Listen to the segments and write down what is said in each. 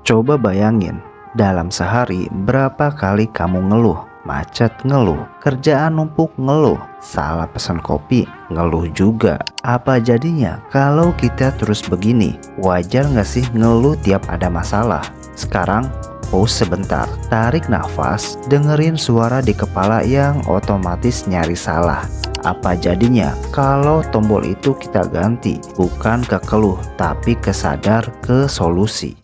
Coba bayangin, dalam sehari berapa kali kamu ngeluh? Macet ngeluh, kerjaan numpuk ngeluh, salah pesan kopi ngeluh juga. Apa jadinya kalau kita terus begini? Wajar gak sih ngeluh tiap ada masalah? Sekarang pause sebentar, tarik nafas, dengerin suara di kepala yang otomatis nyari salah. Apa jadinya kalau tombol itu kita ganti, bukan ke keluh tapi ke sadar, ke solusi.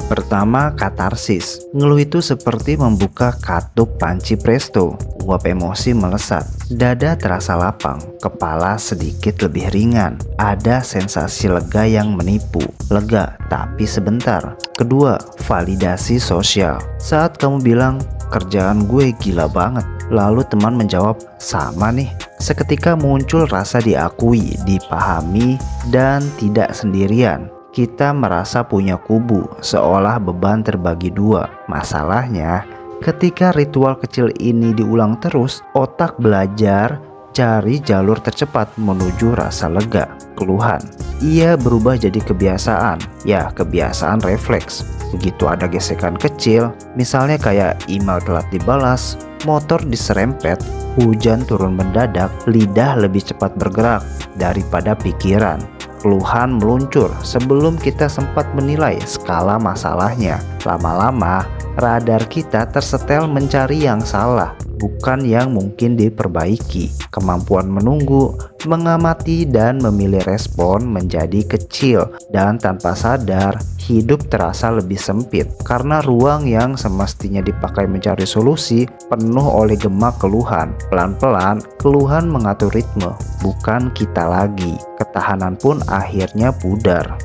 Pertama, katarsis. Ngeluh itu seperti membuka katup panci presto. Uap emosi melesat, dada terasa lapang, kepala sedikit lebih ringan. Ada sensasi lega yang menipu. Lega, tapi sebentar. Kedua, validasi sosial. Saat kamu bilang, kerjaan gue gila banget, lalu teman menjawab, sama nih. Seketika muncul rasa diakui, dipahami, dan tidak sendirian. Kita merasa punya kubu, seolah beban terbagi dua. Masalahnya, ketika ritual kecil ini diulang terus, otak belajar cari jalur tercepat menuju rasa lega, keluhan. Ia berubah jadi kebiasaan, kebiasaan refleks. Begitu ada gesekan kecil, misalnya kayak email telat dibalas, motor diserempet, hujan turun mendadak, lidah lebih cepat bergerak daripada pikiran. Keluhan meluncur sebelum kita sempat menilai skala masalahnya. Lama-lama, radar kita tersetel mencari yang salah, bukan yang mungkin diperbaiki. Kemampuan menunggu, mengamati, dan memilih respon menjadi kecil. Dan tanpa sadar, hidup terasa lebih sempit. Karena ruang yang semestinya dipakai mencari solusi, penuh oleh gema keluhan. Pelan-pelan, keluhan mengatur ritme, bukan kita lagi. Ketahanan pun akhirnya pudar.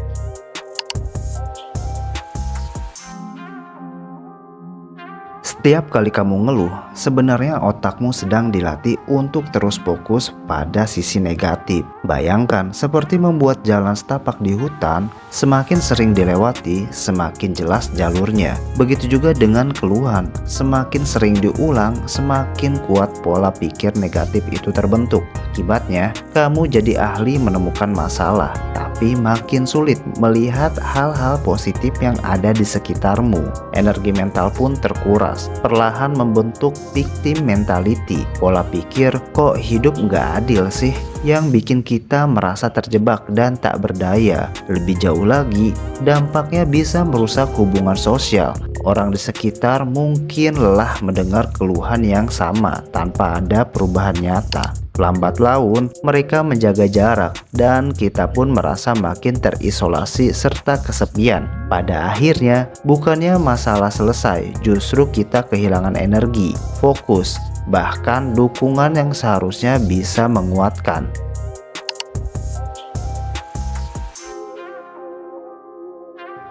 Setiap kali kamu ngeluh, sebenarnya otakmu sedang dilatih untuk terus fokus pada sisi negatif. Bayangkan seperti membuat jalan setapak di hutan, semakin sering dilewati, semakin jelas jalurnya. Begitu juga dengan keluhan, semakin sering diulang, semakin kuat pola pikir negatif itu terbentuk. Akibatnya, kamu jadi ahli menemukan masalah, tapi makin sulit melihat hal-hal positif yang ada di sekitarmu. Energi mental pun terkuras, perlahan membentuk victim mentality. Pola pikir, kok hidup nggak adil sih? Yang bikin kita merasa terjebak dan tak berdaya. Lebih jauh lagi, dampaknya bisa merusak hubungan sosial. Orang di sekitar mungkin lelah mendengar keluhan yang sama tanpa ada perubahan nyata. Lambat laun, mereka menjaga jarak dan kita pun merasa makin terisolasi serta kesepian. Pada akhirnya, bukannya masalah selesai, justru kita kehilangan energi, fokus, bahkan dukungan yang seharusnya bisa menguatkan.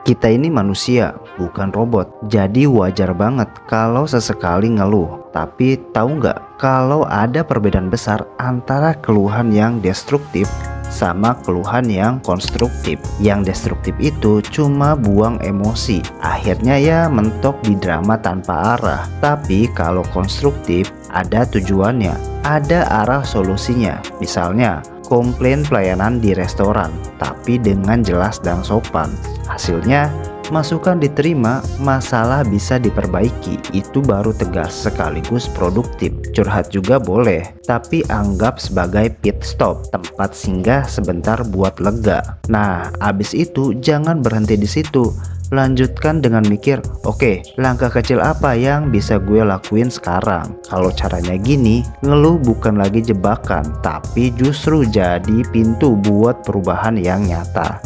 Kita ini manusia, bukan robot. Jadi wajar banget kalau sesekali ngeluh. Tapi tahu nggak kalau ada perbedaan besar antara keluhan yang destruktif sama keluhan yang konstruktif. Yang destruktif itu cuma buang emosi, akhirnya mentok di drama tanpa arah. Tapi kalau konstruktif ada tujuannya, ada arah solusinya. Misalnya komplain pelayanan di restoran, tapi dengan jelas dan sopan. Hasilnya, masukan diterima, masalah bisa diperbaiki. Itu baru tegas sekaligus produktif. Curhat juga boleh, tapi anggap sebagai pit stop, tempat singgah sebentar buat lega. Nah, abis itu jangan berhenti di situ. Lanjutkan dengan mikir, oke, langkah kecil apa yang bisa gue lakuin sekarang? Kalau caranya gini, ngeluh bukan lagi jebakan, tapi justru jadi pintu buat perubahan yang nyata.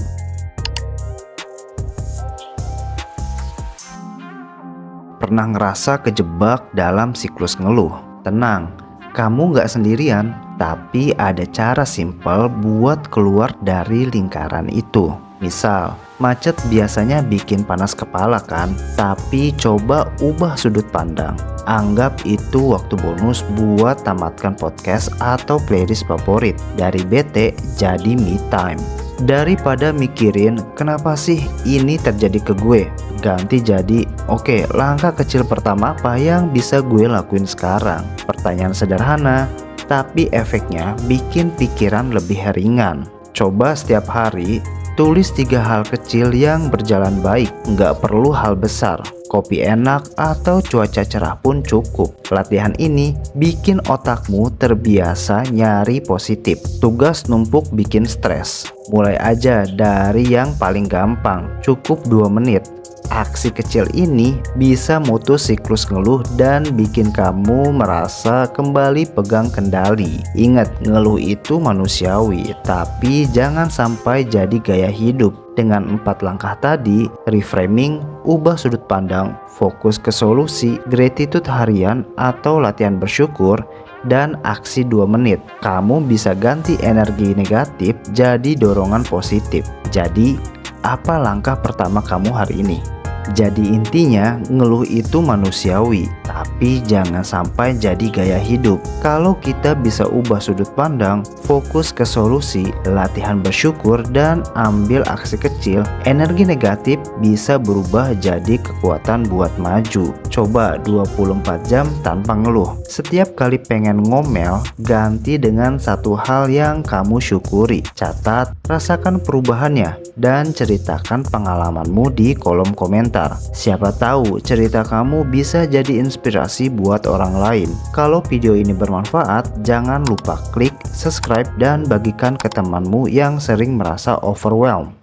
Pernah ngerasa kejebak dalam siklus ngeluh? Tenang, kamu gak sendirian, tapi ada cara simpel buat keluar dari lingkaran itu. Misal, macet biasanya bikin panas kepala kan? Tapi coba ubah sudut pandang. Anggap itu waktu bonus buat tamatkan podcast atau playlist favorit. Dari bete jadi me time. Daripada mikirin kenapa sih ini terjadi ke gue, ganti jadi oke, langkah kecil pertama apa yang bisa gue lakuin sekarang. Pertanyaan sederhana, tapi efeknya bikin pikiran lebih ringan. Coba setiap hari tulis 3 hal kecil yang berjalan baik, nggak perlu hal besar. Kopi enak atau cuaca cerah pun cukup. Latihan ini bikin otakmu terbiasa nyari positif. Tugas numpuk bikin stres. Mulai aja dari yang paling gampang, cukup 2 menit. Aksi kecil ini bisa mutus siklus ngeluh dan bikin kamu merasa kembali pegang kendali. Ingat, ngeluh itu manusiawi, tapi jangan sampai jadi gaya hidup. Dengan 4 langkah tadi, reframing, ubah sudut pandang, fokus ke solusi, gratitude harian atau latihan bersyukur, dan aksi 2 menit, kamu bisa ganti energi negatif jadi dorongan positif. Jadi, apa langkah pertama kamu hari ini? Jadi intinya, ngeluh itu manusiawi, tapi jangan sampai jadi gaya hidup. Kalau kita bisa ubah sudut pandang, fokus ke solusi, latihan bersyukur, dan ambil aksi kecil, energi negatif bisa berubah jadi kekuatan buat maju. Coba 24 jam tanpa ngeluh. Setiap kali pengen ngomel, ganti dengan satu hal yang kamu syukuri. Catat, rasakan perubahannya, dan ceritakan pengalamanmu di kolom komentar. Siapa tahu cerita kamu bisa jadi inspirasi buat orang lain. Kalau video ini bermanfaat, jangan lupa klik subscribe dan bagikan ke temanmu yang sering merasa overwhelmed.